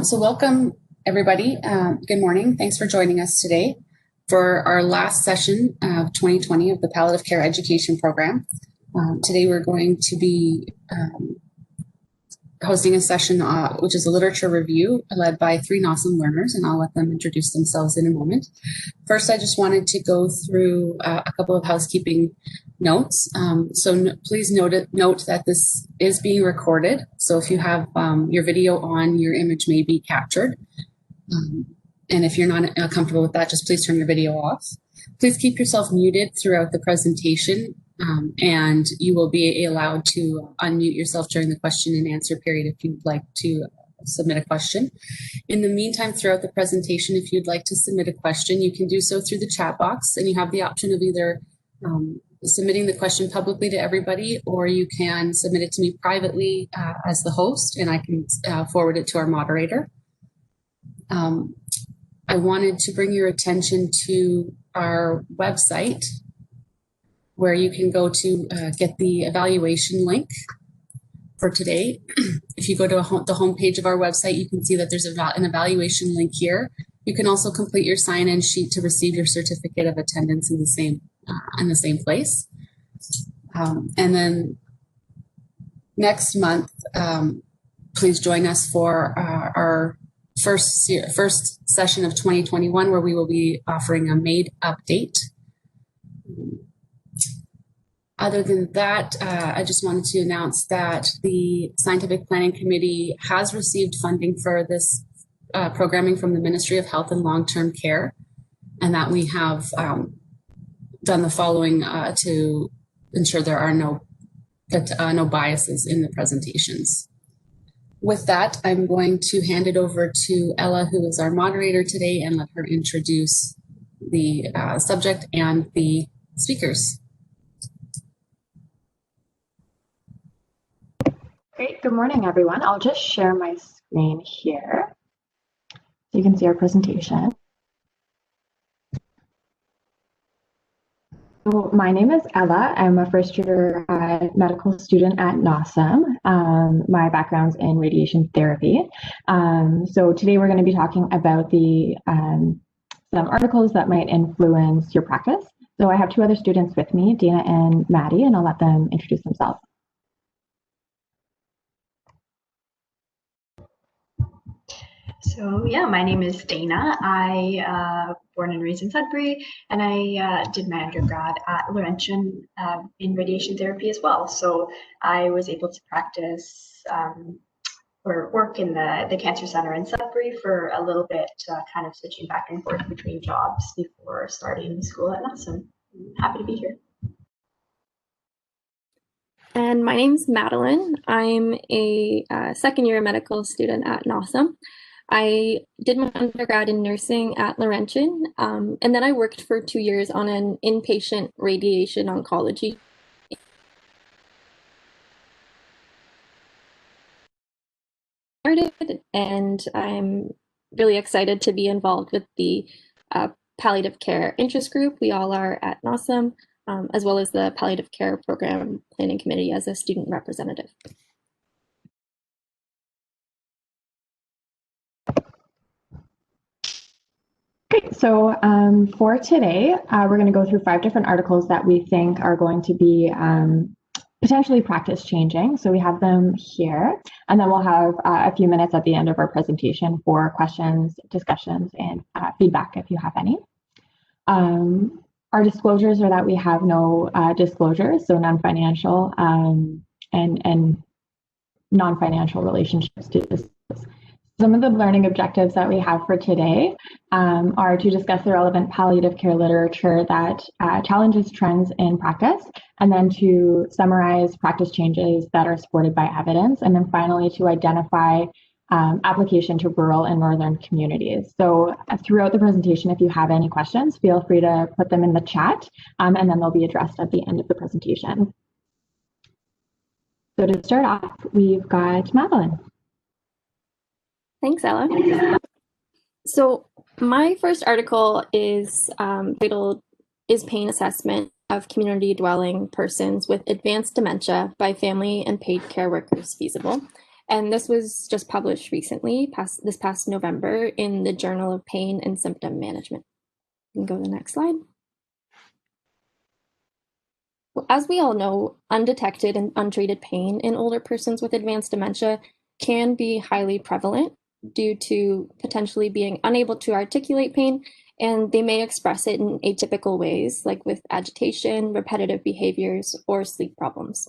So welcome, everybody. Good morning. Thanks for joining us today for our last session of 2020 of the Palliative Care Education Program. Today we're going to be hosting a session which is a literature review led by 3 awesome learners, and I'll let them introduce themselves in a moment. First, I just wanted to go through a couple of housekeeping notes. Please note that this is being recorded. So if you have your video on, your image may be captured. And if you're not comfortable with that, just please turn your video off. Please keep yourself muted throughout the presentation, and you will be allowed to unmute yourself during the question and answer period if you'd like to submit a question. In the meantime, throughout the presentation, if you'd like to submit a question, you can do so through the chat box, and you have the option of either submitting the question publicly to everybody, or you can submit it to me privately as the host, and I can forward it to our moderator. I wanted to bring your attention to our website, where you can go to get the evaluation link for today. If you go to the homepage of our website, you can see that there's an evaluation link here. You can also complete your sign-in sheet to receive your certificate of attendance in the same place. And then next month, please join us for our first session of 2021, where we will be offering a MAID update. Other than that, I just wanted to announce that the Scientific Planning Committee has received funding for this programming from the Ministry of Health and Long-Term Care, and that we have done the following to ensure there are no biases in the presentations. With that, I'm going to hand it over to Ella, who is our moderator today, and let her introduce the subject and the speakers. Great. Good morning, everyone. I'll just share my screen here so you can see our presentation. So my name is Ella. I'm a first-year medical student at NOSM. My background's in radiation therapy. So today we're going to be talking about some articles that might influence your practice. So I have 2 other students with me, Dana and Maddie, and I'll let them introduce themselves. So yeah, my name is Dana. I born and raised in Sudbury, and I did my undergrad at Laurentian in radiation therapy as well. So I was able to practice or work in the cancer center in Sudbury for a little bit, kind of switching back and forth between jobs before starting school at NOSM. I'm happy to be here. And my name's Madeline. I'm a second-year medical student at NOSM. I did my undergrad in nursing at Laurentian, and then I worked for 2 years on an inpatient radiation oncology. And I'm really excited to be involved with the palliative care interest group. We all are at NOSM, as well as the Palliative Care Program Planning Committee as a student representative. Great. So for today, we're going to go through 5 different articles that we think are going to be potentially practice changing. So we have them here, and then we'll have a few minutes at the end of our presentation for questions, discussions, and feedback if you have any. Our disclosures are that we have no disclosures, so non-financial and non-financial relationships to discuss. Some of the learning objectives that we have for today are to discuss the relevant palliative care literature that challenges trends in practice, and then to summarize practice changes that are supported by evidence, and then finally to identify application to rural and northern communities. So throughout the presentation, if you have any questions, feel free to put them in the chat, and then they'll be addressed at the end of the presentation. So to start off, we've got Madeline. Thanks, Ella. So my first article is titled, "Is Pain Assessment of Community Dwelling Persons with Advanced Dementia by Family and Paid Care Workers Feasible?" And this was just published recently, this past November, in the Journal of Pain and Symptom Management. You can go to the next slide. Well, as we all know, undetected and untreated pain in older persons with advanced dementia can be highly prevalent due to potentially being unable to articulate pain, and they may express it in atypical ways, like with agitation, repetitive behaviors, or sleep problems.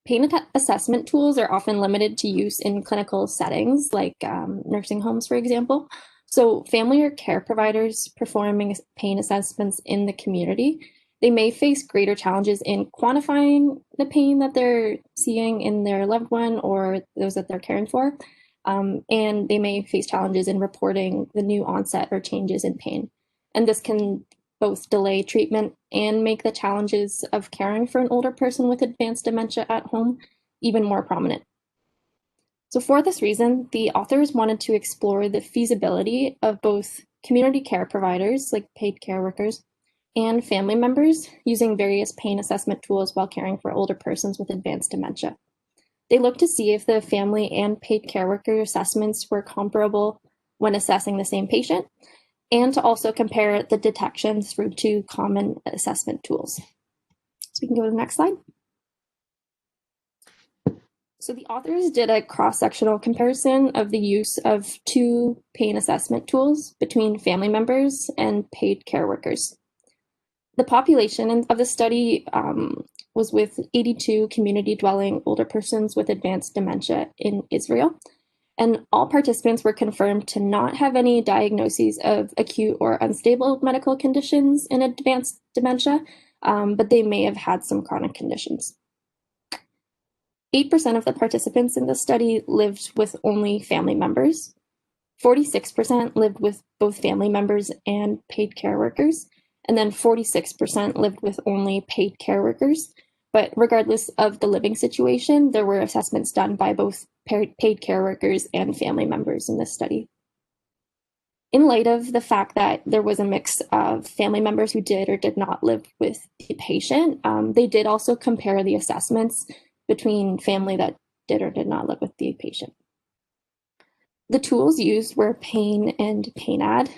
Pain assessment tools are often limited to use in clinical settings, like nursing homes, for example. So family or care providers performing pain assessments in the community, they may face greater challenges in quantifying the pain that they're seeing in their loved one or those that they're caring for. And they may face challenges in reporting the new onset or changes in pain. And this can both delay treatment and make the challenges of caring for an older person with advanced dementia at home even more prominent. So for this reason, the authors wanted to explore the feasibility of both community care providers, like paid care workers, and family members using various pain assessment tools while caring for older persons with advanced dementia. They looked to see if the family and paid care worker assessments were comparable when assessing the same patient, and to also compare the detection through two common assessment tools. So we can go to the next slide. So the authors did a cross-sectional comparison of the use of two pain assessment tools between family members and paid care workers. The population of the study was with 82 community-dwelling older persons with advanced dementia in Israel. And all participants were confirmed to not have any diagnoses of acute or unstable medical conditions in advanced dementia, but they may have had some chronic conditions. 8% of the participants in the study lived with only family members. 46% lived with both family members and paid care workers. And then 46% lived with only paid care workers. But regardless of the living situation, there were assessments done by both paid care workers and family members in this study. In light of the fact that there was a mix of family members who did or did not live with the patient, they did also compare the assessments between family that did or did not live with the patient. The tools used were PAIN and PAINAD,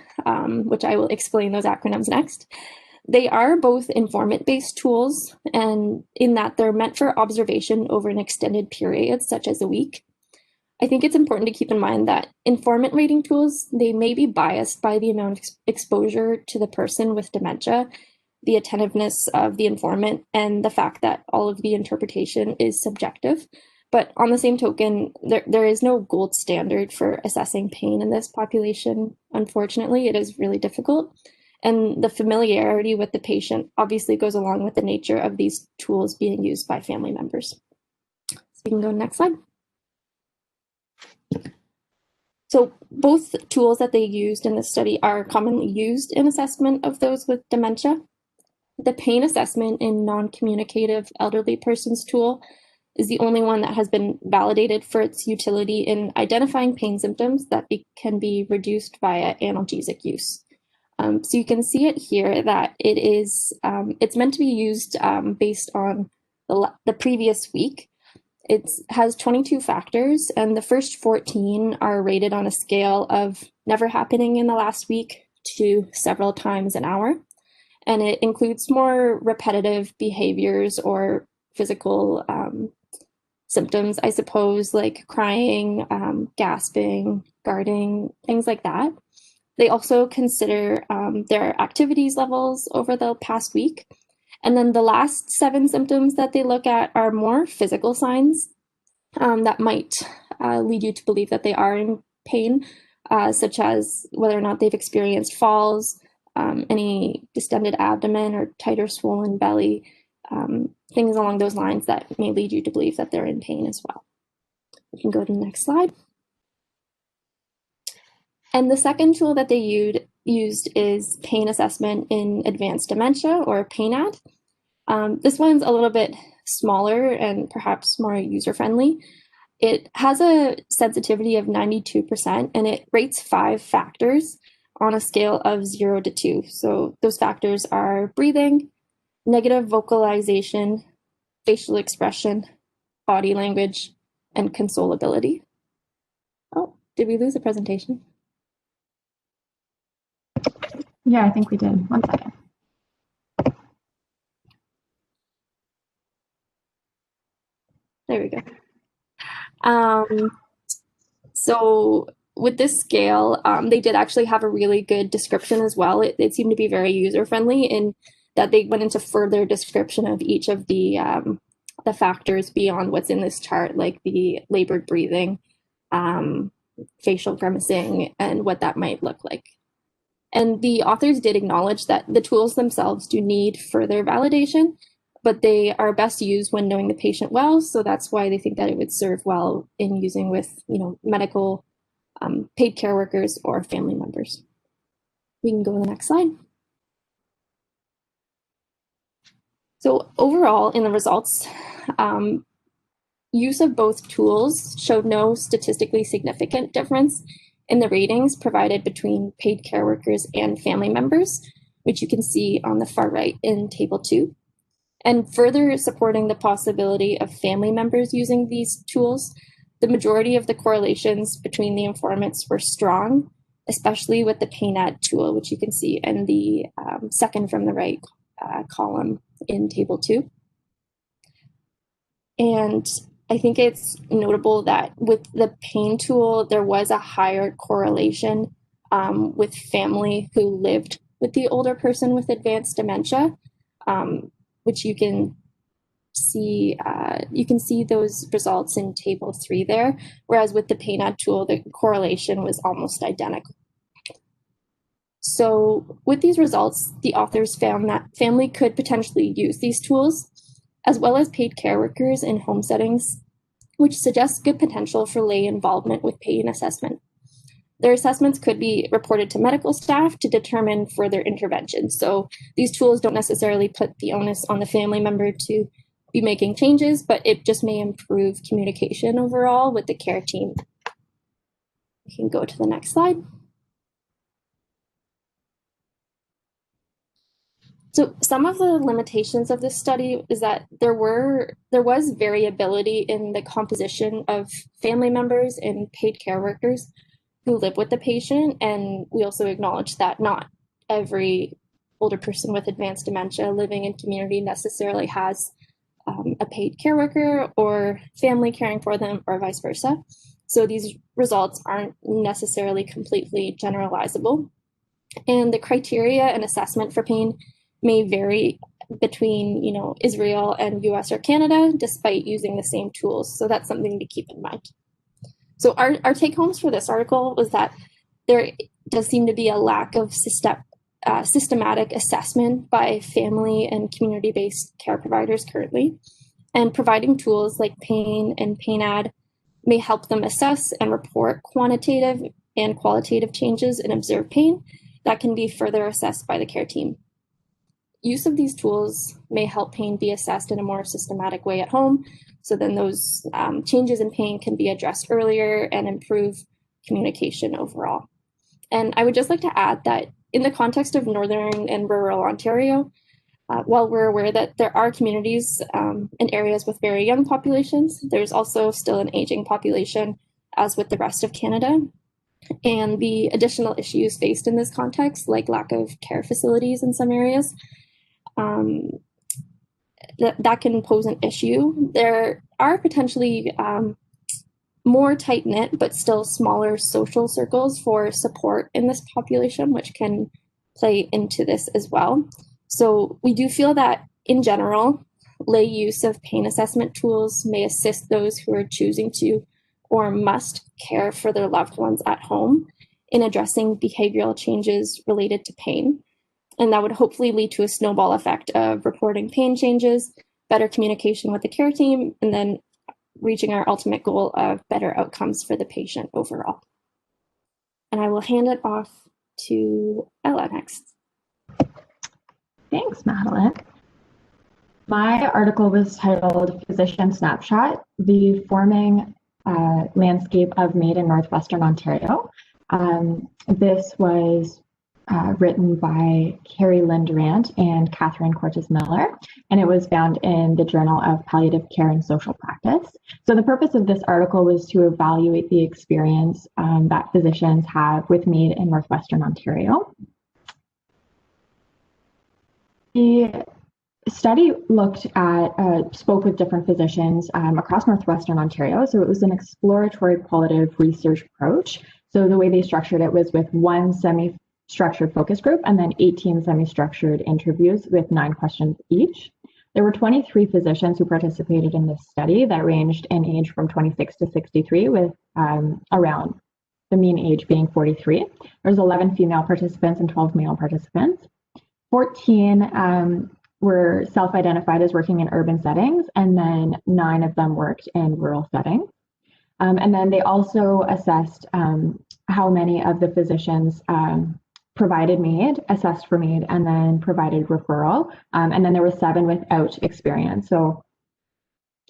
which I will explain those acronyms next. They are both informant-based tools, and in that they're meant for observation over an extended period, such as a week. I think it's important to keep in mind that informant rating tools, they may be biased by the amount of exposure to the person with dementia, the attentiveness of the informant, and the fact that all of the interpretation is subjective. But on the same token, there is no gold standard for assessing pain in this population. Unfortunately, it is really difficult. And the familiarity with the patient obviously goes along with the nature of these tools being used by family members. So we can go to the next slide. So both tools that they used in this study are commonly used in assessment of those with dementia. The pain assessment in non-communicative elderly persons tool is the only one that has been validated for its utility in identifying pain symptoms that can be reduced via analgesic use. So you can see it here that it is, it's meant to be used based on the previous week. It has 22 factors, and the first 14 are rated on a scale of never happening in the last week to several times an hour. And it includes more repetitive behaviors or physical symptoms, I suppose, like crying, gasping, guarding, things like that. They also consider their activities levels over the past week. And then the last 7 symptoms that they look at are more physical signs that might lead you to believe that they are in pain, such as whether or not they've experienced falls, any distended abdomen or tight or swollen belly, things along those lines that may lead you to believe that they're in pain as well. We can go to the next slide. And the second tool that they used is pain assessment in advanced dementia, or PAINAD. This one's a little bit smaller and perhaps more user-friendly. It has a sensitivity of 92%, and it rates 5 factors on a scale of 0 to 2. So those factors are breathing, negative vocalization, facial expression, body language, and consolability. Oh, did we lose the presentation? Yeah, I think we did. One second. There we go. So with this scale, they did actually have a really good description as well. It seemed to be very user-friendly in that they went into further description of each of the factors beyond what's in this chart, like the labored breathing, facial grimacing, and what that might look like. And the authors did acknowledge that the tools themselves do need further validation, but they are best used when knowing the patient well. So that's why they think that it would serve well in using with, medical paid care workers or family members. We can go to the next slide. So overall, in the results, use of both tools showed no statistically significant difference in the ratings provided between paid care workers and family members, which you can see on the far right in Table 2. And further supporting the possibility of family members using these tools, the majority of the correlations between the informants were strong, especially with the PAINAD tool, which you can see in the second from the right column in Table 2. And I think it's notable that with the pain tool, there was a higher correlation with family who lived with the older person with advanced dementia, which you can see. You can see those results in Table 3 there, whereas with the PAINAD tool, the correlation was almost identical. So with these results, the authors found that family could potentially use these tools, as well as paid care workers in home settings, which suggests good potential for lay involvement with pain assessment. Their assessments could be reported to medical staff to determine further intervention. So these tools don't necessarily put the onus on the family member to be making changes, but it just may improve communication overall with the care team. We can go to the next slide. So some of the limitations of this study is that there was variability in the composition of family members and paid care workers who live with the patient. And we also acknowledge that not every older person with advanced dementia living in community necessarily has a paid care worker or family caring for them or vice versa. So these results aren't necessarily completely generalizable. And the criteria and assessment for pain may vary between, Israel and US or Canada, despite using the same tools. So that's something to keep in mind. So our take homes for this article was that there does seem to be a lack of systematic assessment by family and community-based care providers currently, and providing tools like PAIN and PAINAD may help them assess and report quantitative and qualitative changes in observed pain that can be further assessed by the care team. Use of these tools may help pain be assessed in a more systematic way at home, so then those changes in pain can be addressed earlier and improve communication overall. And I would just like to add that in the context of northern and rural Ontario, while we're aware that there are communities and areas with very young populations, there's also still an aging population, as with the rest of Canada. And the additional issues faced in this context, like lack of care facilities in some areas, that can pose an issue. There are potentially more tight-knit but still smaller social circles for support in this population, which can play into this as well. So we do feel that in general, lay use of pain assessment tools may assist those who are choosing to or must care for their loved ones at home in addressing behavioral changes related to pain. And that would hopefully lead to a snowball effect of reporting pain changes, better communication with the care team, and then reaching our ultimate goal of better outcomes for the patient overall. And I will hand it off to Ella next. Thanks, Madeline. My article was titled Physician Snapshot, the Forming Landscape of MAID in Northwestern Ontario. This was written by Carrie Lynn Durant and Catherine Cortez Miller, and it was found in the Journal of Palliative Care and Social Practice. So the purpose of this article was to evaluate the experience that physicians have with MAID in northwestern Ontario. The study looked at, spoke with different physicians across northwestern Ontario. So it was an exploratory qualitative research approach. So the way they structured it was with one semi-structured focus group and then 18 semi-structured interviews with 9 questions each. There were 23 physicians who participated in this study that ranged in age from 26 to 63, with around the mean age being 43. There was 11 female participants and 12 male participants. 14 were self-identified as working in urban settings, and then 9 of them worked in rural settings. And then they also assessed how many of the physicians provided MAID, assessed for MAID, and then provided referral. And then there were 7 without experience. So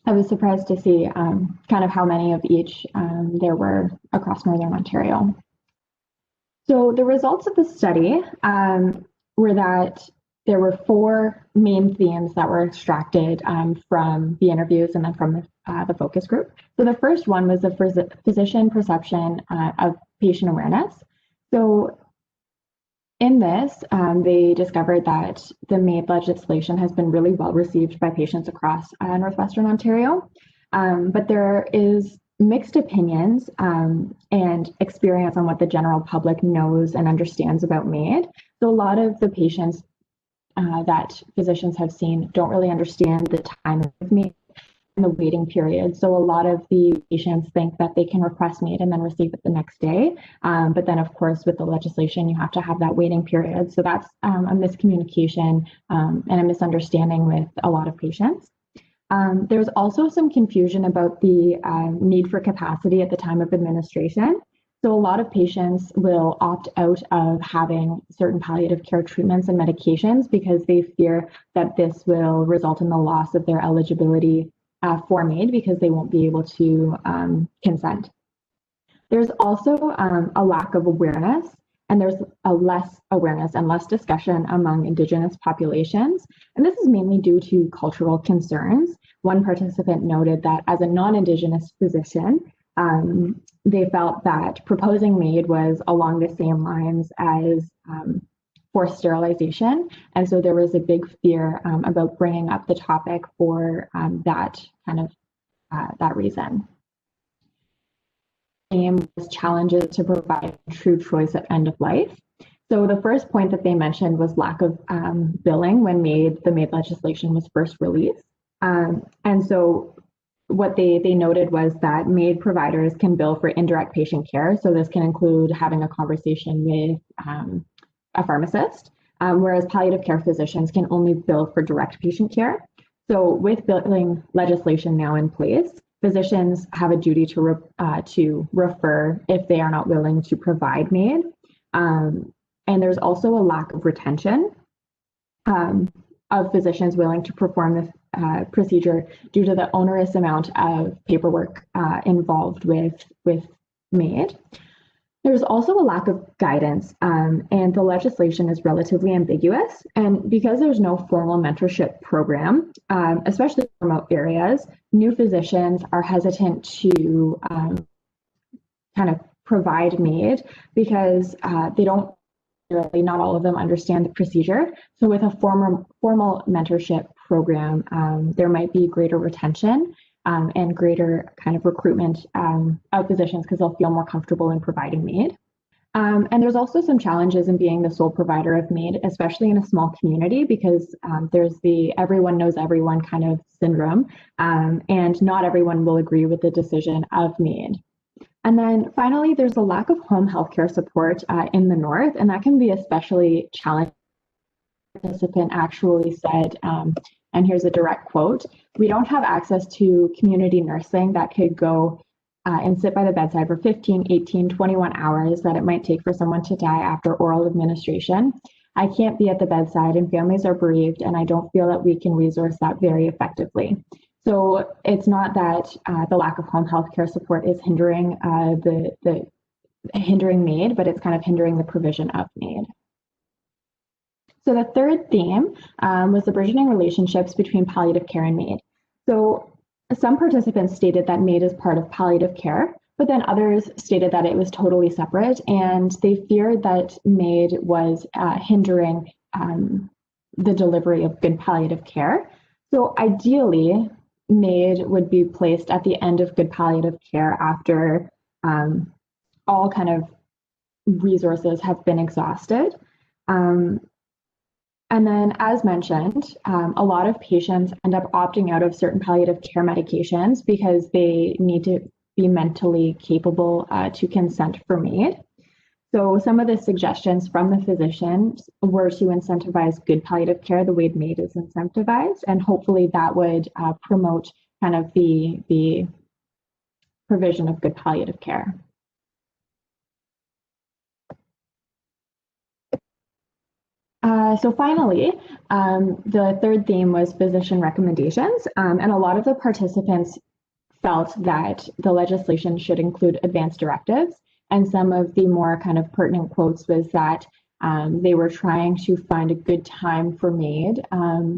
I was surprised to see kind of how many of each there were across Northern Ontario. So the results of the study were that there were 4 main themes that were extracted from the interviews and then from the focus group. So the first one was the physician perception of patient awareness. So in this, they discovered that the MAID legislation has been really well received by patients across northwestern Ontario, but there is mixed opinions and experience on what the general public knows and understands about MAID. So a lot of the patients that physicians have seen don't really understand the time of MAID and the waiting period. So a lot of the patients think that they can request MAID and then receive it the next day. But then, of course, with the legislation, you have to have that waiting period. So that's a miscommunication and a misunderstanding with a lot of patients. There's also some confusion about the need for capacity at the time of administration. So a lot of patients will opt out of having certain palliative care treatments and medications because they fear that this will result in the loss of their eligibility for MAID because they won't be able to consent. There's also a lack of awareness, and there's a less awareness and less discussion among Indigenous populations. And this is mainly due to cultural concerns. One participant noted that as a non-Indigenous physician, they felt that proposing MAID was along the same lines as forced sterilization. And so there was a big fear about bringing up the topic for that reason. Same was challenges to provide true choice at end of life. So the first point that they mentioned was lack of billing when the MAID legislation was first released. And so what they noted was that MAID providers can bill for indirect patient care. So this can include having a conversation with a pharmacist, whereas palliative care physicians can only bill for direct patient care. So with billing legislation now in place, physicians have a duty to refer if they are not willing to provide MAID. And there's also a lack of retention of physicians willing to perform this procedure due to the onerous amount of paperwork involved with MAID. There's also a lack of guidance, and the legislation is relatively ambiguous. And because there's no formal mentorship program, especially in remote areas, new physicians are hesitant to kind of provide MAID because they don't really, not all of them understand the procedure. So with a formal mentorship program, there might be greater retention and greater kind of recruitment of physicians because they'll feel more comfortable in providing MAID. And there's also some challenges in being the sole provider of MAID, especially in a small community, because there's the everyone knows everyone kind of syndrome, and not everyone will agree with the decision of MAID. And then finally, there's a lack of home healthcare support in the North, and that can be especially challenging. The participant actually said, and here's a direct quote, "We don't have access to community nursing that could go and sit by the bedside for 15, 18, 21 hours that it might take for someone to die after oral administration. I can't be at the bedside and families are bereaved, and I don't feel that we can resource that very effectively." So it's not that the lack of home health care support is hindering hindering MAID, but it's kind of hindering the provision of MAID. So the third theme was the burgeoning relationships between palliative care and MAID. So some participants stated that MAID is part of palliative care, but then others stated that it was totally separate, and they feared that MAID was hindering the delivery of good palliative care. So ideally, MAID would be placed at the end of good palliative care after all kind of resources have been exhausted. And then, as mentioned, a lot of patients end up opting out of certain palliative care medications because they need to be mentally capable to consent for MAID. So some of the suggestions from the physicians were to incentivize good palliative care the way MAID is incentivized, and hopefully that would promote kind of the provision of good palliative care. So finally, the third theme was physician recommendations, and a lot of the participants felt that the legislation should include advance directives, and some of the more kind of pertinent quotes was that they were trying to find a good time for MAID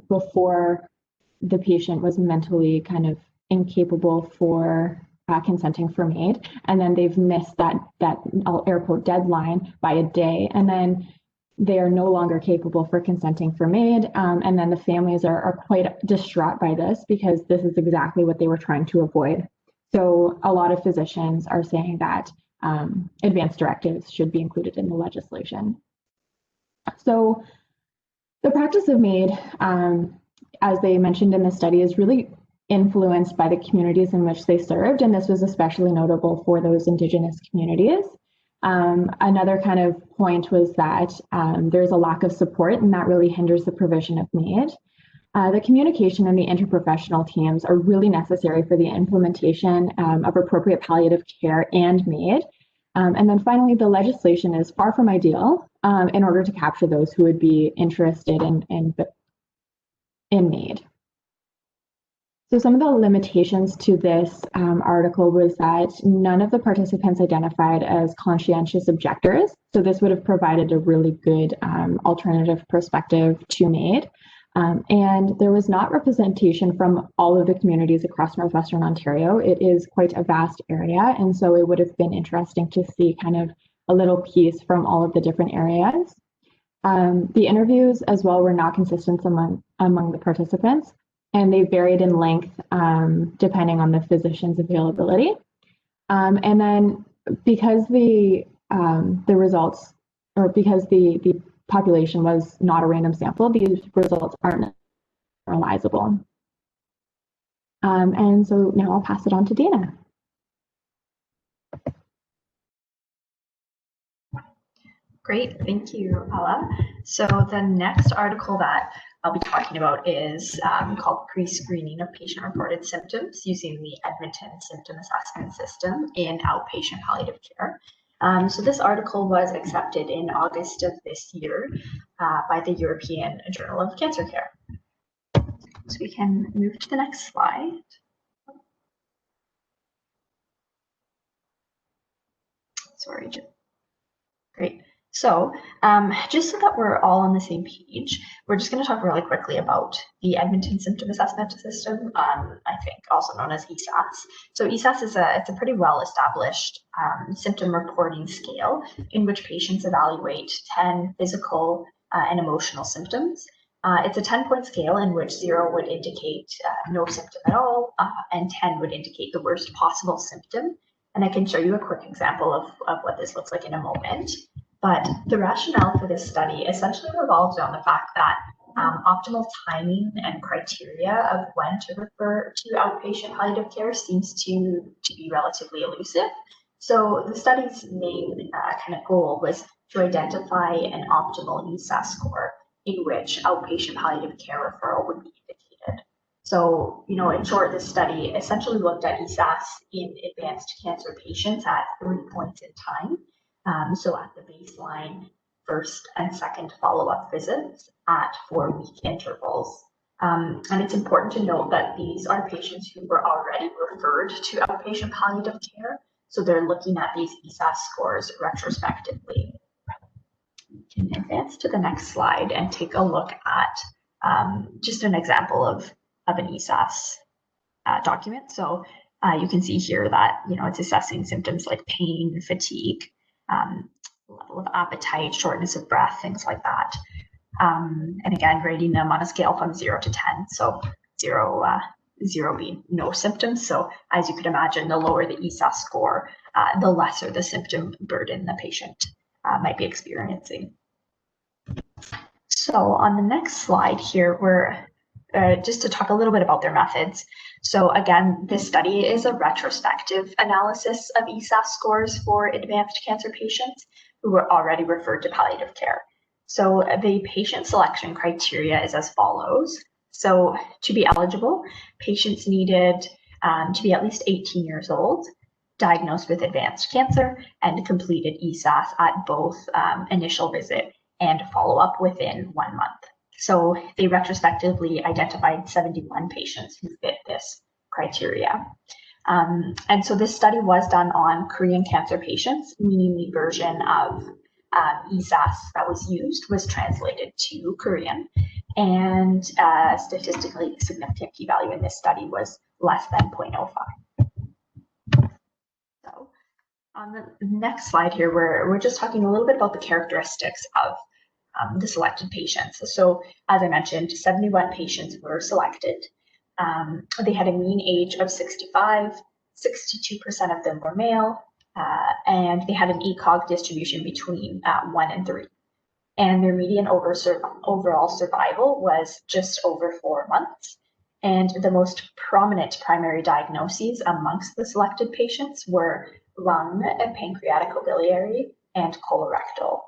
before the patient was mentally kind of incapable for consenting for MAID, and then they've missed that I'll air quote deadline by a day, and then they are no longer capable for consenting for MAID, and then the families are quite distraught by this because this is exactly what they were trying to avoid. So a lot of physicians are saying that advance directives should be included in the legislation. So the practice of MAID, as they mentioned in the study, is really influenced by the communities in which they served, and this was especially notable for those Indigenous communities. Another kind of point was that there's a lack of support, and that really hinders the provision of MAID. The communication and the interprofessional teams are really necessary for the implementation of appropriate palliative care and MAID. And then finally, the legislation is far from ideal in order to capture those who would be interested in MAID. So some of the limitations to this article was that none of the participants identified as conscientious objectors. So this would have provided a really good alternative perspective to MAID. And there was not representation from all of the communities across Northwestern Ontario. It is quite a vast area, and so it would have been interesting to see kind of a little piece from all of the different areas. The interviews as well were not consistent among the participants, and they varied in length depending on the physician's availability. And then because the results, or because the population was not a random sample, these results aren't generalizable. And so now I'll pass it on to Dana. Great, thank you, Ella. So the next article that I'll be talking about is called Pre-Screening of Patient-Reported Symptoms using the Edmonton Symptom Assessment System in Outpatient Palliative Care. So this article was accepted in August of this year by the European Journal of Cancer Care. So we can move to the next slide. Sorry, great. So just so that we're all on the same page, we're just going to talk really quickly about the Edmonton Symptom Assessment System, I think also known as ESAS. So ESAS is it's a pretty well-established symptom reporting scale in which patients evaluate 10 physical and emotional symptoms. It's a 10-point scale in which 0 would indicate no symptom at all, and 10 would indicate the worst possible symptom. And I can show you a quick example of what this looks like in a moment. But the rationale for this study essentially revolves around the fact that optimal timing and criteria of when to refer to outpatient palliative care seems to be relatively elusive. So the study's main kind of goal was to identify an optimal ESAS score in which outpatient palliative care referral would be indicated. So, in short, this study essentially looked at ESAS in advanced cancer patients at 3 points in time. So at the baseline, first and second follow-up visits at 4-week intervals. And it's important to note that these are patients who were already referred to outpatient palliative care. So they're looking at these ESAS scores retrospectively. can advance to the next slide and take a look at just an example of an ESAS document. So you can see here that, it's assessing symptoms like pain, fatigue, level of appetite, shortness of breath, things like that. And again, grading them on a scale from 0 to 10. So 0 being no symptoms. So as you could imagine, the lower the ESAS score, the lesser the symptom burden the patient might be experiencing. So on the next slide here, we're just to talk a little bit about their methods. So again, this study is a retrospective analysis of ESAS scores for advanced cancer patients who were already referred to palliative care. So the patient selection criteria is as follows. So to be eligible, patients needed to be at least 18 years old, diagnosed with advanced cancer, and completed ESAS at both initial visit and follow-up within 1 month. So they retrospectively identified 71 patients who fit this criteria. And so this study was done on Korean cancer patients, meaning the version of ESAS that was used was translated to Korean, and statistically significant p-value in this study was less than 0.05. So on the next slide here, we're just talking a little bit about the characteristics of the selected patients. So as I mentioned, 71 patients were selected. They had a mean age of 65, 62% of them were male, and they had an ECOG distribution between 1 and 3. And their median overall survival was just over 4 months. And the most prominent primary diagnoses amongst the selected patients were lung and pancreaticobiliary and colorectal.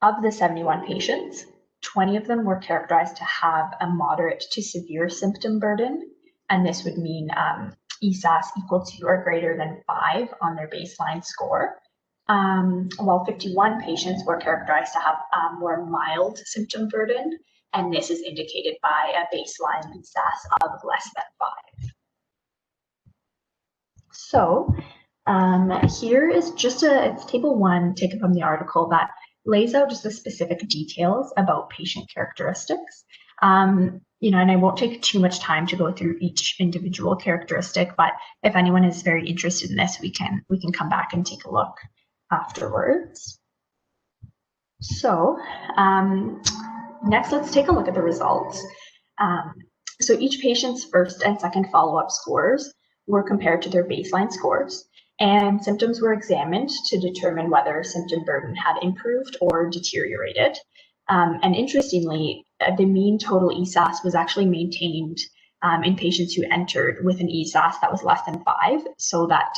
Of the 71 patients, 20 of them were characterized to have a moderate to severe symptom burden, and this would mean ESAS equal to or greater than 5 on their baseline score, while 51 patients were characterized to have a more mild symptom burden, and this is indicated by a baseline ESAS of less than 5. So here is just it's table 1 taken from the article that lays out just the specific details about patient characteristics. And I won't take too much time to go through each individual characteristic, but if anyone is very interested in this, we can come back and take a look afterwards. So next, let's take a look at the results. So each patient's first and second follow-up scores were compared to their baseline scores, and symptoms were examined to determine whether symptom burden had improved or deteriorated. And interestingly, the mean total ESAS was actually maintained in patients who entered with an ESAS that was less than 5, so that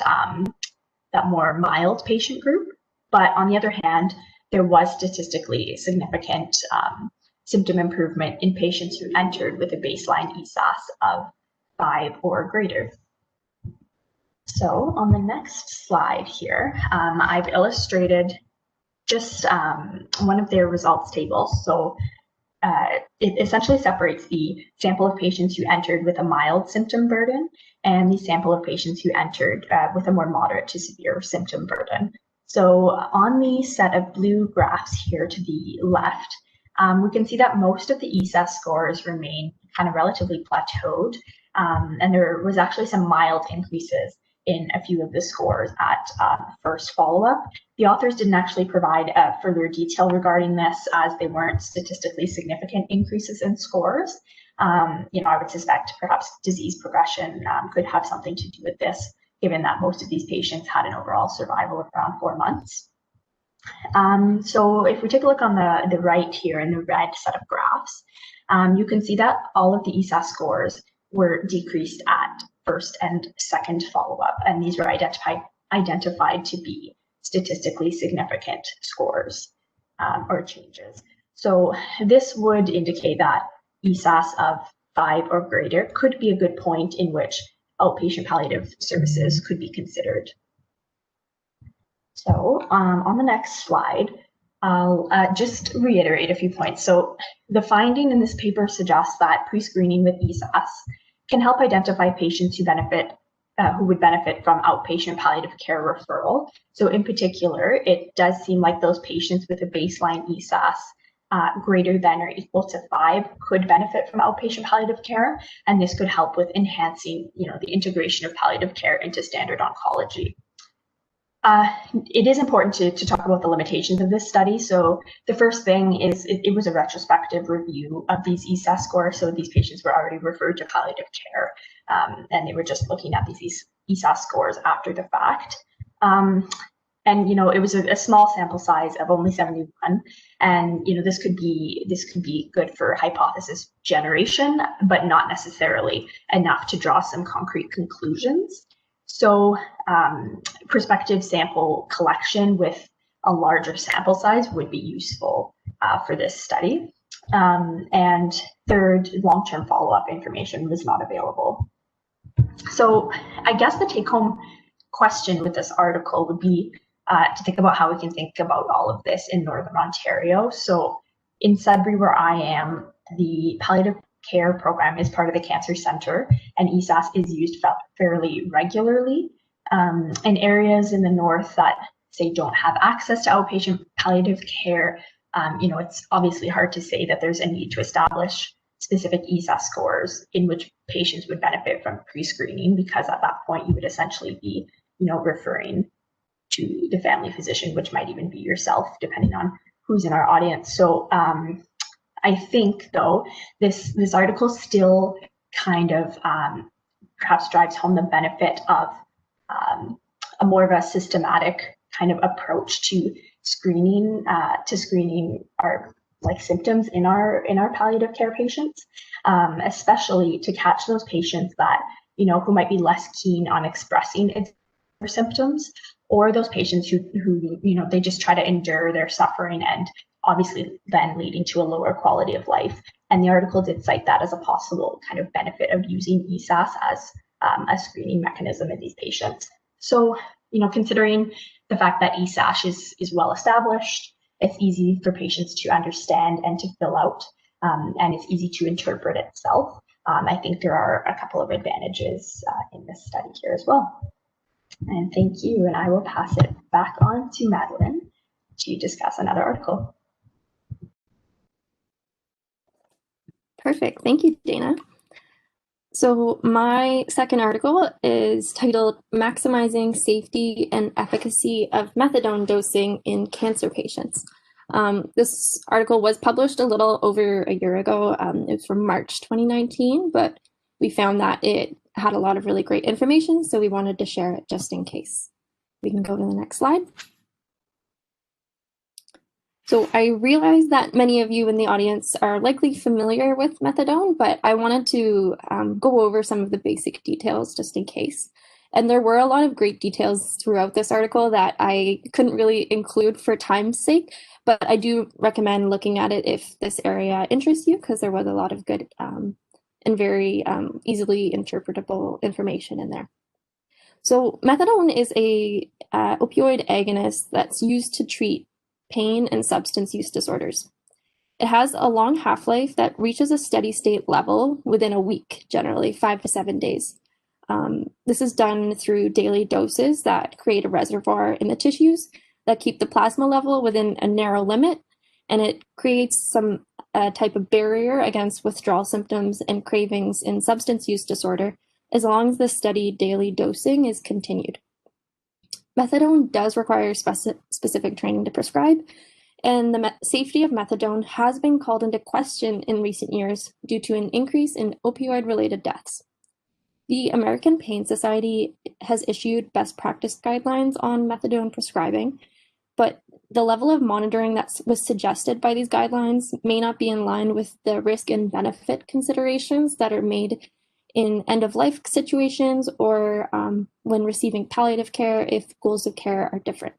more mild patient group. But on the other hand, there was statistically significant symptom improvement in patients who entered with a baseline ESAS of 5 or greater. So on the next slide here, I've illustrated just one of their results tables. So it essentially separates the sample of patients who entered with a mild symptom burden and the sample of patients who entered with a more moderate to severe symptom burden. So on the set of blue graphs here to the left, we can see that most of the ESAS scores remain kind of relatively plateaued, and there was actually some mild increases in a few of the scores at first follow-up. The authors didn't actually provide further detail regarding this, as they weren't statistically significant increases in scores. I would suspect perhaps disease progression could have something to do with this, given that most of these patients had an overall survival of around 4 months. So if we take a look on the right here in the red set of graphs, you can see that all of the ESAS scores were decreased at first and second follow-up, and these were identified to be statistically significant scores or changes. So this would indicate that ESAS of 5 or greater could be a good point in which outpatient palliative services could be considered. So on the next slide, I'll just reiterate a few points. So the finding in this paper suggests that pre-screening with ESAS can help identify patients who benefit who would benefit from outpatient palliative care referral. So in particular, it does seem like those patients with a baseline ESAS greater than or equal to 5 could benefit from outpatient palliative care, and this could help with enhancing, the integration of palliative care into standard oncology. It is important to talk about the limitations of this study. So the first thing is it was a retrospective review of these ESAS scores. So these patients were already referred to palliative care, and they were just looking at these ESAS scores after the fact. And it was a small sample size of only 71, and this could be good for hypothesis generation, but not necessarily enough to draw some concrete conclusions. So prospective sample collection with a larger sample size would be useful for this study. And third, long-term follow-up information was not available. So I guess the take-home question with this article would be to think about how we can think about all of this in Northern Ontario. So in Sudbury, where I am, the palliative care program is part of the Cancer Centre, and ESAS is used fairly regularly. In areas in the north that, say, don't have access to outpatient palliative care, it's obviously hard to say that there's a need to establish specific ESAS scores in which patients would benefit from pre-screening, because at that point you would essentially be, referring to the family physician, which might even be yourself, depending on who's in our audience. So I think, though, this article still kind of perhaps drives home the benefit of a more of a systematic kind of approach to screening our symptoms in our palliative care patients, especially to catch those patients that who might be less keen on expressing their symptoms, or those patients who they just try to endure their suffering, and obviously then leading to a lower quality of life. And the article did cite that as a possible kind of benefit of using ESAS as a screening mechanism in these patients. So, considering the fact that ESAS is well established, it's easy for patients to understand and to fill out, and it's easy to interpret itself. I think there are a couple of advantages in this study here as well. And thank you, and I will pass it back on to Madeline to discuss another article. Perfect. Thank you, Dana. So my second article is titled Maximizing Safety and Efficacy of Methadone Dosing in Cancer Patients. This article was published a little over a year ago. It was from March 2019, but we found that it had a lot of really great information, so we wanted to share it just in case. We can go to the next slide. So I realize that many of you in the audience are likely familiar with methadone, but I wanted to go over some of the basic details just in case. And there were a lot of great details throughout this article that I couldn't really include for time's sake, but I do recommend looking at it if this area interests you, because there was a lot of good and very easily interpretable information in there. So methadone is a opioid agonist that's used to treat pain and substance use disorders. It has a long half-life that reaches a steady state level within a week, generally 5 to 7 days. This is done through daily doses that create a reservoir in the tissues that keep the plasma level within a narrow limit, and it creates some type of barrier against withdrawal symptoms and cravings in substance use disorder, as long as the steady daily dosing is continued. Methadone does require specific training to prescribe, and the safety of methadone has been called into question in recent years due to an increase in opioid-related deaths. The American Pain Society has issued best practice guidelines on methadone prescribing, but the level of monitoring that was suggested by these guidelines may not be in line with the risk and benefit considerations that are made in end-of-life situations or when receiving palliative care if goals of care are different.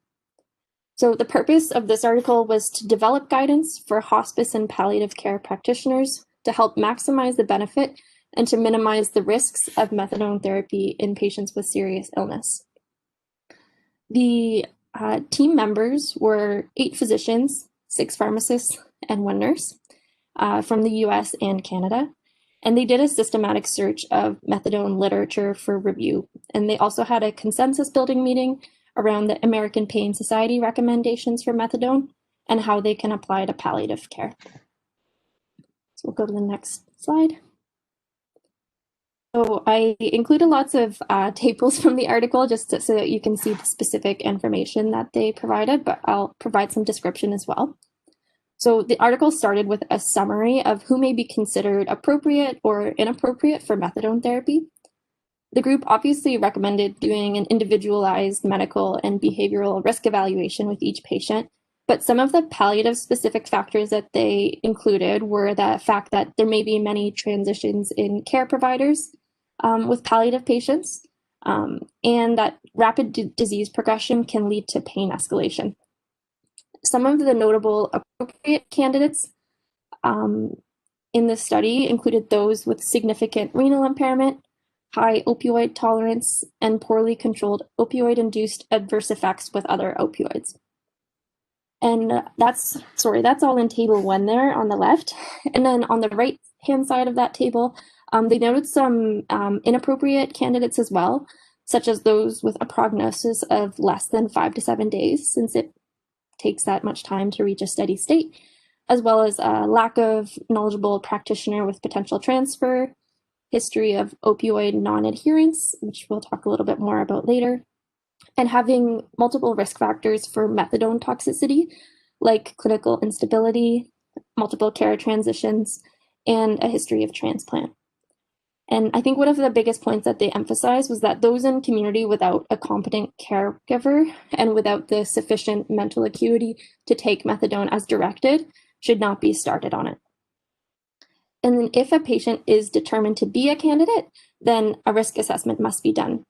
So the purpose of this article was to develop guidance for hospice and palliative care practitioners to help maximize the benefit and to minimize the risks of methadone therapy in patients with serious illness. The team members were 8 physicians, 6 pharmacists, and 1 nurse from the US and Canada. And they did a systematic search of methadone literature for review. And they also had a consensus building meeting around the American Pain Society recommendations for methadone and how they can apply to palliative care. So we'll go to the next slide. So I included lots of tables from the article just so that you can see the specific information that they provided, but I'll provide some description as well. So the article started with a summary of who may be considered appropriate or inappropriate for methadone therapy. The group obviously recommended doing an individualized medical and behavioral risk evaluation with each patient, but some of the palliative specific factors that they included were the fact that there may be many transitions in care providers with palliative patients, and that rapid disease progression can lead to pain escalation. Some of the notable appropriate candidates in this study included those with significant renal impairment, high opioid tolerance, and poorly controlled opioid-induced adverse effects with other opioids. And that's all in table 1 there on the left. And then on the right-hand side of that table, they noted some inappropriate candidates as well, such as those with a prognosis of less than 5 to 7 days, since it takes that much time to reach a steady state, as well as a lack of knowledgeable practitioner with potential transfer, history of opioid non-adherence, which we'll talk a little bit more about later, and having multiple risk factors for methadone toxicity, like clinical instability, multiple care transitions, and a history of transplant. And I think one of the biggest points that they emphasized was that those in community without a competent caregiver and without the sufficient mental acuity to take methadone as directed should not be started on it. And then if a patient is determined to be a candidate, then a risk assessment must be done.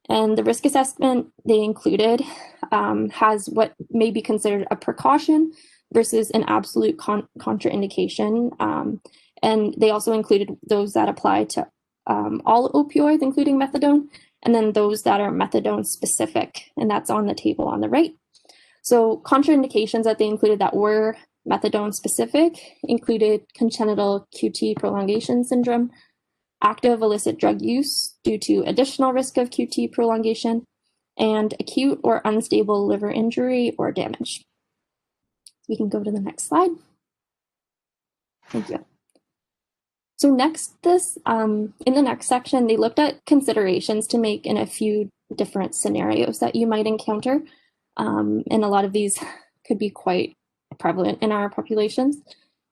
And the risk assessment they included has what may be considered a precaution versus an absolute contraindication. And they also included those that apply to all opioids, including methadone, and then those that are methadone specific, and that's on the table on the right. So contraindications that they included that were methadone specific included congenital QT prolongation syndrome, active illicit drug use due to additional risk of QT prolongation, and acute or unstable liver injury or damage. We can go to the next slide. Thank you. So next, in the next section, they looked at considerations to make in a few different scenarios that you might encounter. And a lot of these could be quite prevalent in our populations.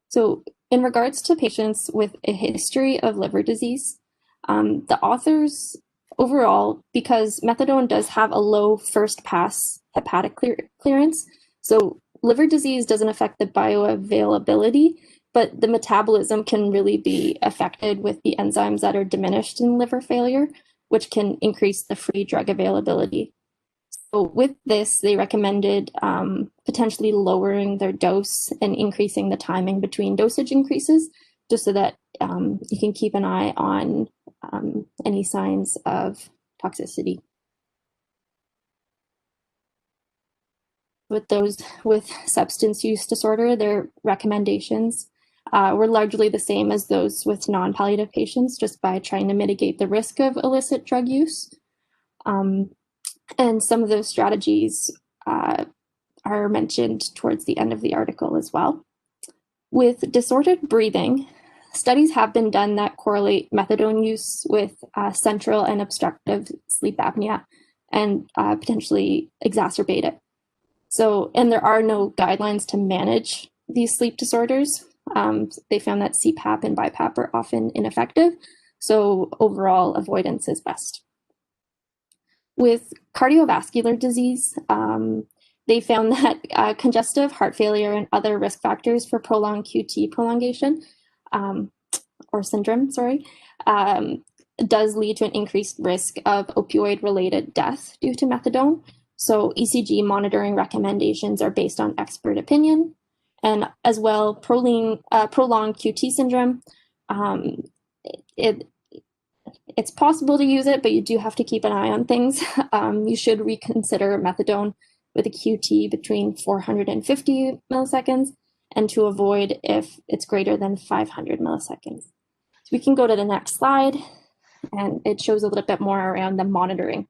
So in regards to patients with a history of liver disease, the authors overall, because methadone does have a low first pass hepatic clearance, so liver disease doesn't affect the bioavailability, but the metabolism can really be affected with the enzymes that are diminished in liver failure, which can increase the free drug availability. So with this, they recommended potentially lowering their dose and increasing the timing between dosage increases, just so that you can keep an eye on any signs of toxicity. With those with substance use disorder, their recommendations were largely the same as those with non-palliative patients, just by trying to mitigate the risk of illicit drug use. And some of those strategies are mentioned towards the end of the article as well. With disordered breathing, studies have been done that correlate methadone use with central and obstructive sleep apnea and potentially exacerbate it. So, and there are no guidelines to manage these sleep disorders. They found that CPAP and BiPAP are often ineffective, so overall avoidance is best. With cardiovascular disease, they found that congestive heart failure and other risk factors for prolonged QT prolongation, or syndrome, does lead to an increased risk of opioid-related death due to methadone. So ECG monitoring recommendations are based on expert opinion. And as well, prolonged QT syndrome, it's possible to use it, but you do have to keep an eye on things. You should reconsider methadone with a QT between 450 milliseconds and to avoid if it's greater than 500 milliseconds. So we can go to the next slide, and it shows a little bit more around the monitoring.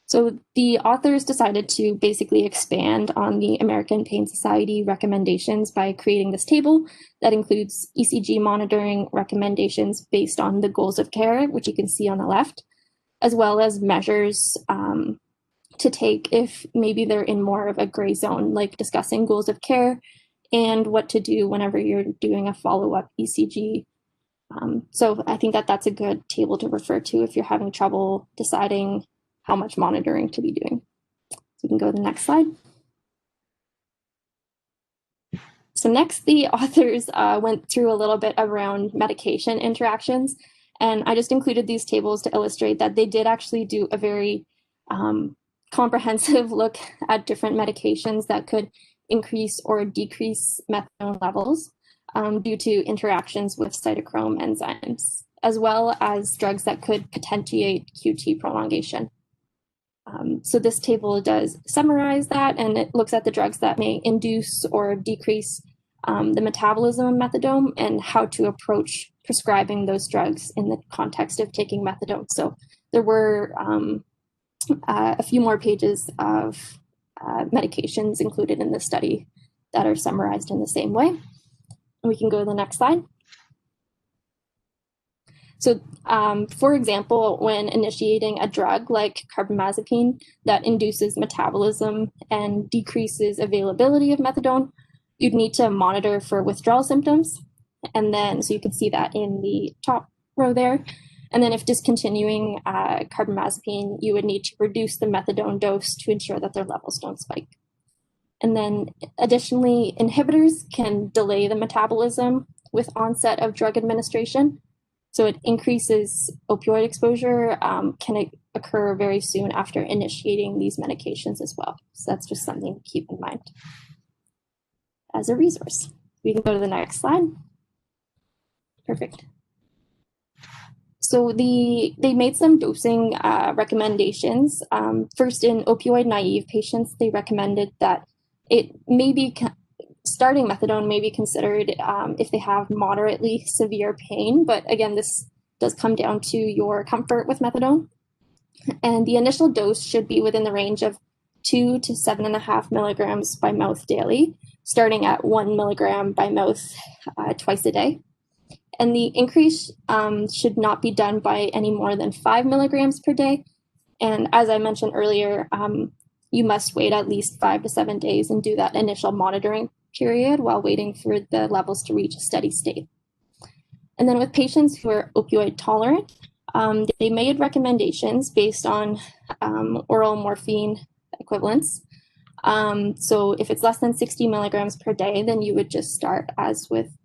So the authors decided to basically expand on the American Pain Society recommendations by creating this table that includes ECG monitoring recommendations based on the goals of care, which you can see on the left, as well as measures to take if maybe they're in more of a gray zone, like discussing goals of care and what to do whenever you're doing a follow-up ECG. So I think that that's a good table to refer to if you're having trouble deciding how much monitoring to be doing. So we can go to the next slide. So next, the authors went through a little bit around medication interactions, and I just included these tables to illustrate that they did actually do a very comprehensive look at different medications that could increase or decrease methadone levels due to interactions with cytochrome enzymes, as well as drugs that could potentiate QT prolongation. So this table does summarize that, and it looks at the drugs that may induce or decrease the metabolism of methadone and how to approach prescribing those drugs in the context of taking methadone. So there were a few more pages of medications included in the study that are summarized in the same way. And we can go to the next slide. So, for example, when initiating a drug like carbamazepine that induces metabolism and decreases availability of methadone, you'd need to monitor for withdrawal symptoms. And then, so you can see that in the top row there. And then if discontinuing carbamazepine, you would need to reduce the methadone dose to ensure that their levels don't spike. And then additionally, inhibitors can delay the metabolism with onset of drug administration. So it increases opioid exposure, can occur very soon after initiating these medications as well. So that's just something to keep in mind as a resource. We can go to the next slide. Perfect. So they made some dosing recommendations. First, in opioid naive patients, they recommended that it may be starting methadone may be considered if they have moderately severe pain, but again, this does come down to your comfort with methadone. And the initial dose should be within the range of 2 to 7.5 milligrams by mouth daily, starting at 1 milligram by mouth twice a day. And the increase should not be done by any more than 5 milligrams per day. And as I mentioned earlier, you must wait at least 5 to 7 days and do that initial monitoring period while waiting for the levels to reach a steady state. And then with patients who are opioid tolerant, they made recommendations based on oral morphine equivalents. So if it's less than 60 milligrams per day, then you would just start as with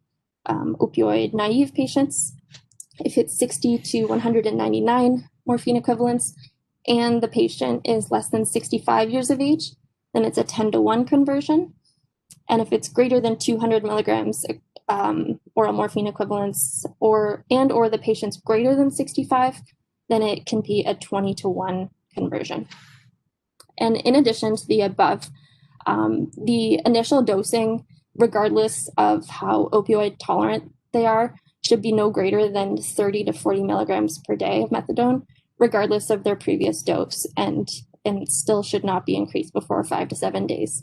opioid naive patients. If it's 60 to 199 morphine equivalents and the patient is less than 65 years of age, then it's a 10-to-1 conversion. And if it's greater than 200 milligrams oral morphine equivalents or the patient's greater than 65, then it can be a 20-to-1 conversion. And in addition to the above, the initial dosing, regardless of how opioid tolerant they are, should be no greater than 30 to 40 milligrams per day of methadone, regardless of their previous dose, and still should not be increased before 5 to 7 days.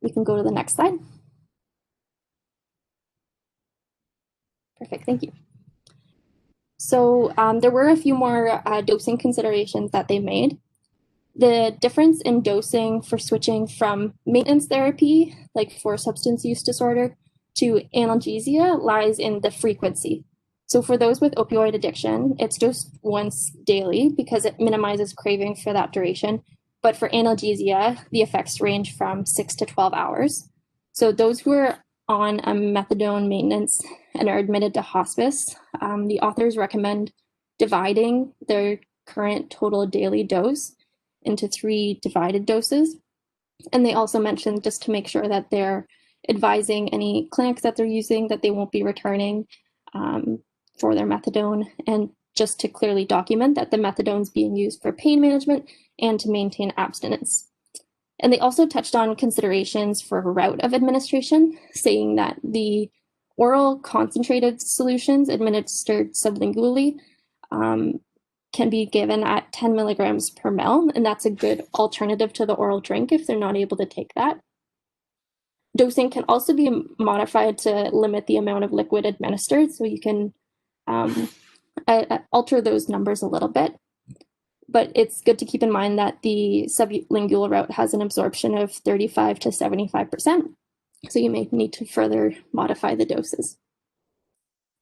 We can go to the next slide. Perfect, thank you. So there were a few more dosing considerations that they made. The difference in dosing for switching from maintenance therapy, like for substance use disorder, to analgesia lies in the frequency. So for those with opioid addiction, it's dosed once daily because it minimizes craving for that duration. But for analgesia, the effects range from 6 to 12 hours. So those who are on a methadone maintenance and are admitted to hospice, the authors recommend dividing their current total daily dose into 3 divided doses. And they also mentioned, just to make sure that they're advising any clinics that they're using that they won't be returning for their methadone, and just to clearly document that the methadone is being used for pain management and to maintain abstinence. And they also touched on considerations for route of administration, saying that the Oral concentrated solutions administered sublingually can be given at 10 milligrams per ml, and that's a good alternative to the oral drink if they're not able to take that. Dosing can also be modified to limit the amount of liquid administered, so you can alter those numbers a little bit. But it's good to keep in mind that the sublingual route has an absorption of 35 to 75%, so you may need to further modify the doses.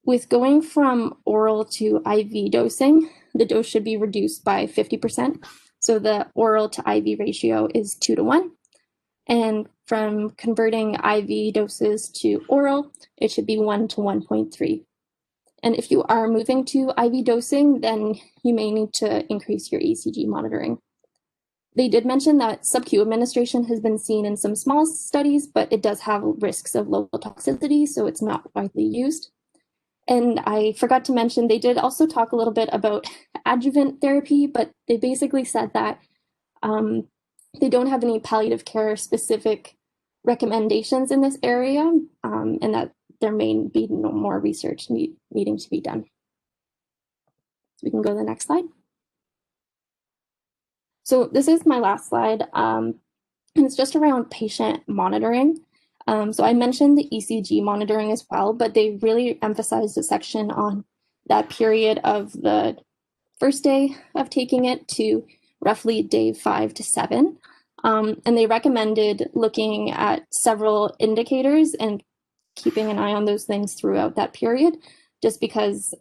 With going from oral to IV dosing, the dose should be reduced by 50%. So the oral to IV ratio is 2 to 1. And from converting IV doses to oral, it should be 1 to 1.3. And if you are moving to IV dosing, then you may need to increase your ECG monitoring. They did mention that sub-Q administration has been seen in some small studies, but it does have risks of local toxicity, so it's not widely used. And I forgot to mention, they did also talk a little bit about adjuvant therapy, but they basically said that they don't have any palliative care specific recommendations in this area, and that there may be no more research needing to be done. So we can go to the next slide. So this is my last slide, and it's just around patient monitoring. So I mentioned the ECG monitoring as well, but they really emphasized the section on that period of the first day of taking it to roughly day 5 to 7. And they recommended looking at several indicators and keeping an eye on those things throughout that period, just because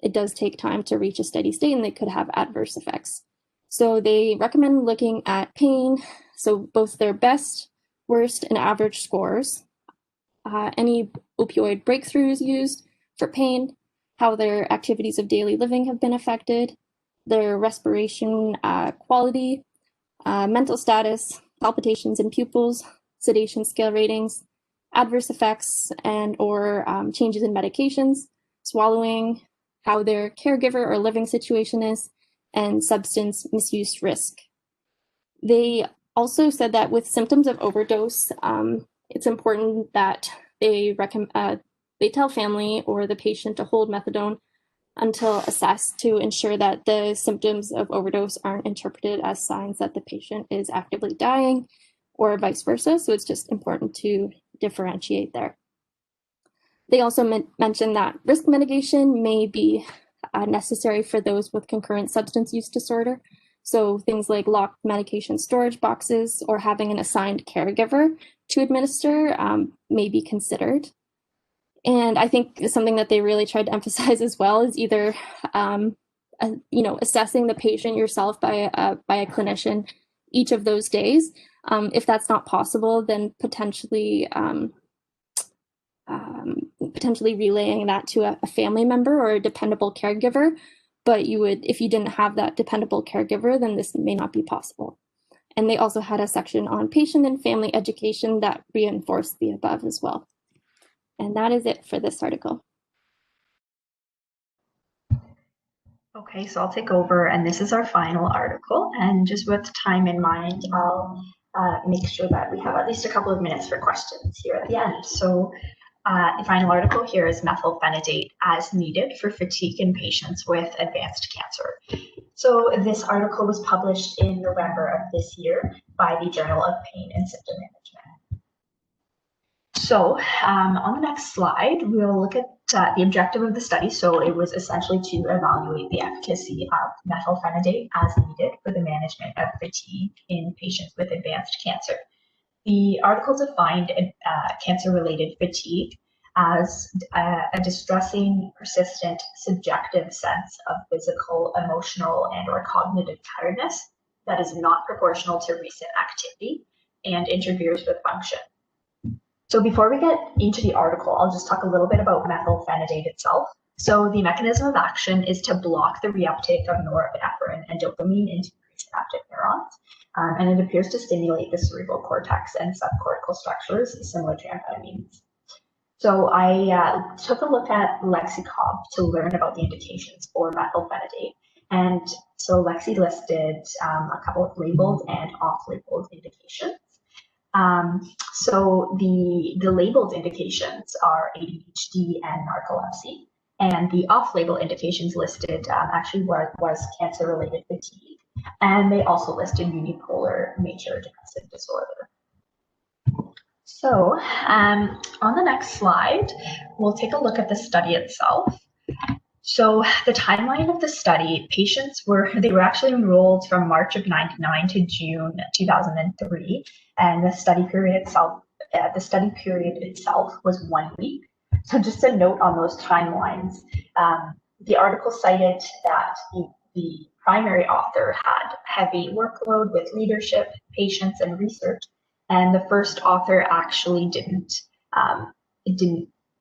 it does take time to reach a steady state and they could have adverse effects. So they recommend looking at pain, so both their best, worst, and average scores, any opioid breakthroughs used for pain, how their activities of daily living have been affected, their respiration quality, mental status, palpitations in pupils, sedation scale ratings, adverse effects and or changes in medications, swallowing, how their caregiver or living situation is, and substance misuse risk. They also said that with symptoms of overdose, it's important that they tell family or the patient to hold methadone until assessed to ensure that the symptoms of overdose aren't interpreted as signs that the patient is actively dying or vice versa. So it's just important to differentiate there. They also mentioned that risk mitigation may be necessary for those with concurrent substance use disorder. So things like locked medication storage boxes or having an assigned caregiver to administer may be considered. And I think something that they really tried to emphasize as well is either, assessing the patient yourself by a clinician each of those days. If that's not possible, then potentially relaying that to a family member or a dependable caregiver. But if you didn't have that dependable caregiver, then this may not be possible. And they also had a section on patient and family education that reinforced the above as well. And that is it for this article. Okay, so I'll take over, and this is our final article. And just with time in mind, I'll make sure that we have at least a couple of minutes for questions here at the end. So the final article here is methylphenidate as needed for fatigue in patients with advanced cancer. So this article was published in November of this year by the Journal of Pain and Symptom Management. So on the next slide, we'll look at the objective of the study. So it was essentially to evaluate the efficacy of methylphenidate as needed for the management of fatigue in patients with advanced cancer. The article defined cancer-related fatigue as a distressing, persistent, subjective sense of physical, emotional, and or cognitive tiredness that is not proportional to recent activity and interferes with function. So before we get into the article, I'll just talk a little bit about methylphenidate itself. So the mechanism of action is to block the reuptake of norepinephrine and dopamine into presynaptic neurons. And it appears to stimulate the cerebral cortex and subcortical structures similar to amphetamines. So I took a look at Lexicomp to learn about the indications for methylphenidate. And so Lexi listed a couple of labeled and off-labeled indications. So the labeled indications are ADHD and narcolepsy, and the off-label indications listed actually was cancer-related fatigue, and they also listed unipolar major depressive disorder. So on the next slide, we'll take a look at the study itself. So the timeline of the study, patients were actually enrolled from March of '99 to June 2003, and the study period itself was 1 week. So just a note on those timelines. The article cited that the primary author had heavy workload with leadership, patients, and research, and the first author actually didn't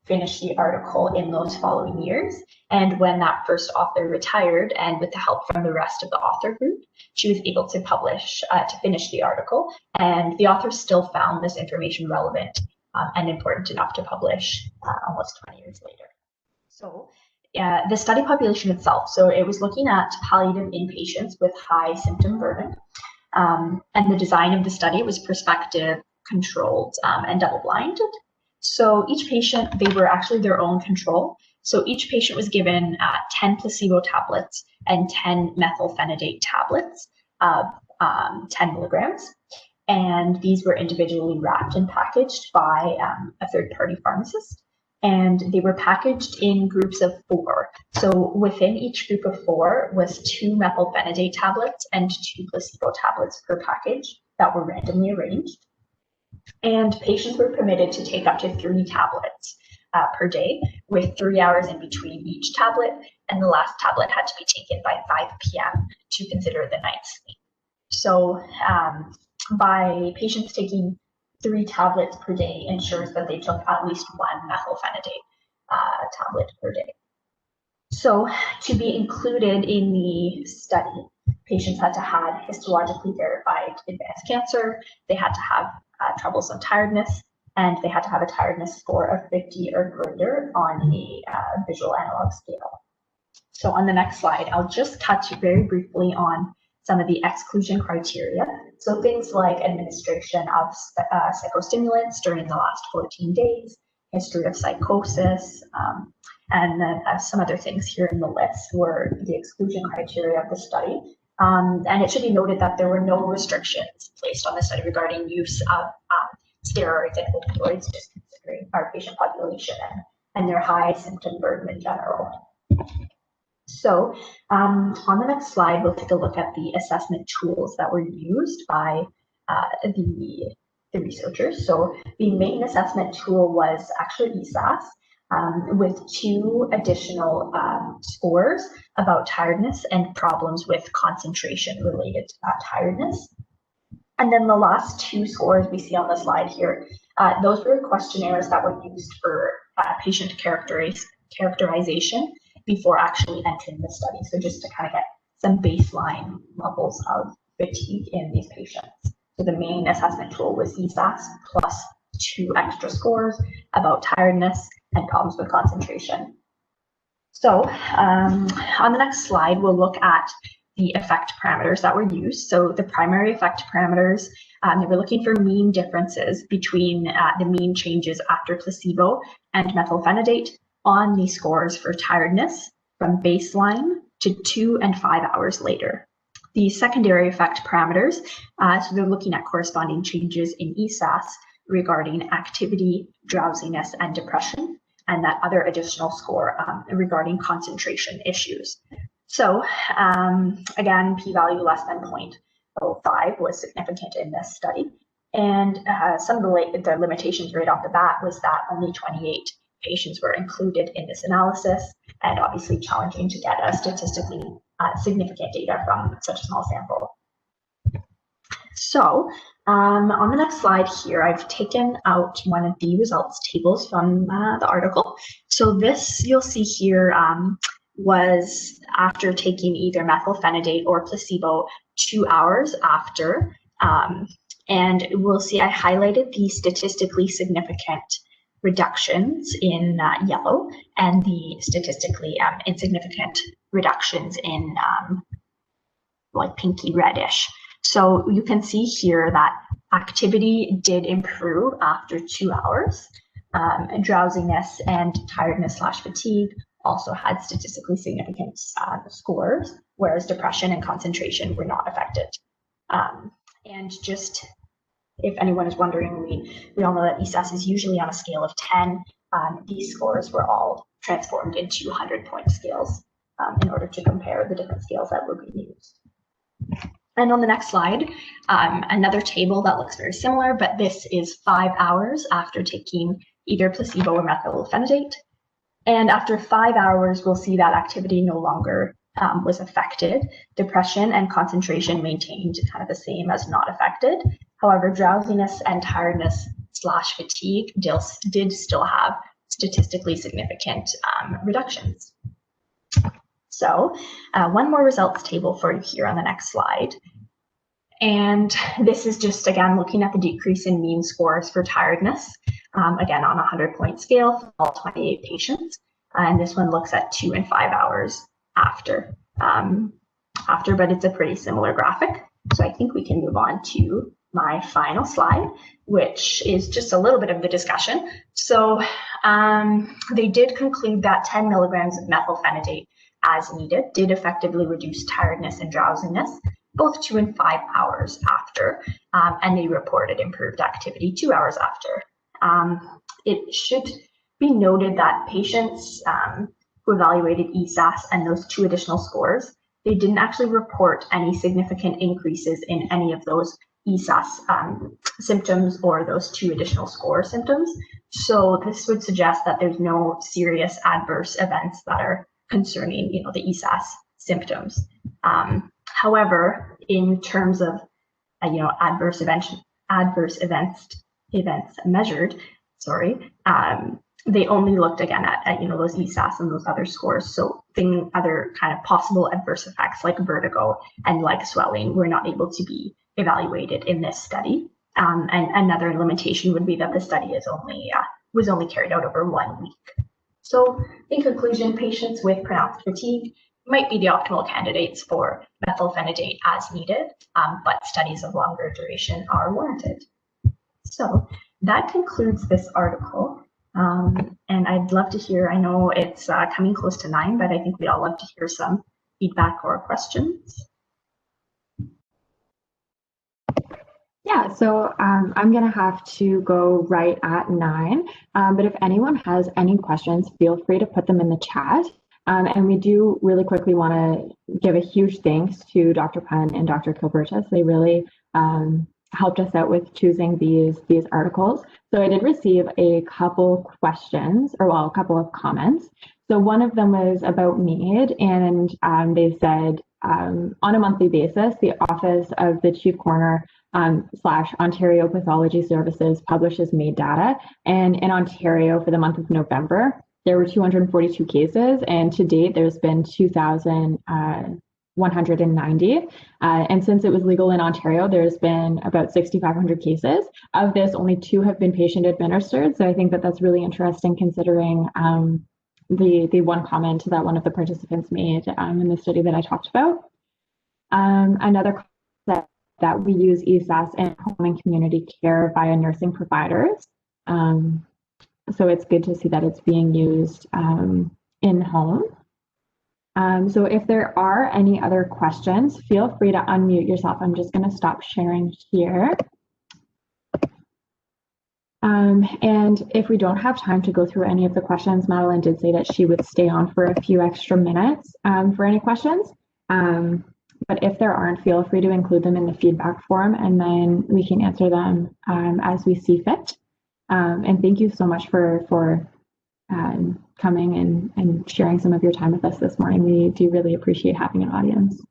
finish the article in those following years. And when that first author retired, and with the help from the rest of the author group, she was able to finish the article. And the author still found this information relevant and important enough to publish almost 20 years later. So the study population itself, so it was looking at palliative inpatients with high symptom burden. And the design of the study was prospective, controlled, and double-blinded. So each patient, they were actually their own control. So each patient was given 10 placebo tablets and 10 methylphenidate tablets of 10 milligrams. And these were individually wrapped and packaged by a third-party pharmacist. And they were packaged in groups of 4. So within each group of 4 was 2 methylphenidate tablets and 2 placebo tablets per package that were randomly arranged. And patients were permitted to take up to 3 tablets per day, with 3 hours in between each tablet, and the last tablet had to be taken by 5 p.m. to consider the night's sleep. So by patients taking 3 tablets per day ensures that they took at least 1 methylphenidate tablet per day. So to be included in the study, patients had to have histologically verified advanced cancer, they had to have troublesome tiredness, and they had to have a tiredness score of 50 or greater on a visual analog scale. So on the next slide, I'll just touch very briefly on some of the exclusion criteria. So things like administration of psychostimulants during the last 14 days, history of psychosis, and then some other things here in the list were the exclusion criteria of the study. And it should be noted that there were no restrictions placed on the study regarding use of steroids and opioids, just considering our patient population and their high symptom burden in general. So on the next slide, we'll take a look at the assessment tools that were used by the researchers. So the main assessment tool was actually ESAS, with 2 additional scores about tiredness and problems with concentration related to that tiredness. And then the last 2 scores we see on the slide here, those were questionnaires that were used for patient characterization before actually entering the study. So just to kind of get some baseline levels of fatigue in these patients. So the main assessment tool was ESAS plus 2 extra scores about tiredness and problems with concentration. So on the next slide, we'll look at the effect parameters that were used. So the primary effect parameters, they were looking for mean differences between the mean changes after placebo and methylphenidate on the scores for tiredness from baseline to 2 and 5 hours later. The secondary effect parameters, so they're looking at corresponding changes in ESAS regarding activity, drowsiness, and depression, and that other additional score regarding concentration issues. So again, p-value less than 0.05 was significant in this study. And some of the limitations right off the bat was that only 28 patients were included in this analysis, and obviously challenging to get a statistically significant data from such a small sample. So on the next slide here, I've taken out one of the results tables from the article. So this you'll see here was after taking either methylphenidate or placebo 2 hours after. And we'll see I highlighted the statistically significant reductions in yellow and the statistically insignificant reductions in like pinky reddish. So you can see here that activity did improve after 2 hours. Drowsiness and tiredness/fatigue also had statistically significant scores, whereas depression and concentration were not affected. And just if anyone is wondering, we all know that ESAS is usually on a scale of 10. These scores were all transformed into 100-point scales in order to compare the different scales that were being used. And on the next slide, another table that looks very similar, but this is 5 hours after taking either placebo or methylphenidate. And after 5 hours, we'll see that activity no longer was affected. Depression and concentration maintained kind of the same as not affected. However, drowsiness and tiredness/fatigue did still have statistically significant reductions. So one more results table for you here on the next slide. And this is just, again, looking at the decrease in mean scores for tiredness, again, on a 100-point scale for all 28 patients. And this one looks at 2 and 5 hours after, but it's a pretty similar graphic. So I think we can move on to my final slide, which is just a little bit of the discussion. So they did conclude that 10 milligrams of methylphenidate as needed did effectively reduce tiredness and drowsiness, both 2 and 5 hours after, and they reported improved activity 2 hours after. It should be noted that patients who evaluated ESAS and those 2 additional scores, they didn't actually report any significant increases in any of those ESAS symptoms or those 2 additional score symptoms. So this would suggest that there's no serious adverse events that are concerning, the ESAS symptoms. However, in terms of, adverse events measured, they only looked again at those ESAS and those other scores. So other kind of possible adverse effects like vertigo and leg swelling were not able to be evaluated in this study. And another limitation would be that the study was only carried out over 1 week. So in conclusion, patients with pronounced fatigue might be the optimal candidates for methylphenidate as needed, but studies of longer duration are warranted. So that concludes this article. And I'd love to hear, I know it's coming close to 9, but I think we'd all love to hear some feedback or questions. Yeah, so I'm going to have to go right at 9, but if anyone has any questions, feel free to put them in the chat. And we do really quickly want to give a huge thanks to Dr. Penn and Dr. Kilbertus. They really helped us out with choosing these articles. So I did receive a couple questions, a couple of comments. So one of them was about MAID, and they said, on a monthly basis, the Office of the Chief Coroner / Ontario Pathology Services publishes MAID data. And in Ontario, for the month of November, there were 242 cases, and to date, there's been 2,190. And since it was legal in Ontario, there's been about 6,500 cases. Of this, only 2 have been patient administered. So I think that that's really interesting considering the one comment that one of the participants made in the study that I talked about. Another concept that we use ESAS in home and community care via nursing providers. So it's good to see that it's being used in home. So if there are any other questions, feel free to unmute yourself. I'm just going to stop sharing here. And if we don't have time to go through any of the questions, Madeline did say that she would stay on for a few extra minutes for any questions. But if there aren't, feel free to include them in the feedback form, and then we can answer them as we see fit. And thank you so much for coming and sharing some of your time with us this morning. We do really appreciate having an audience.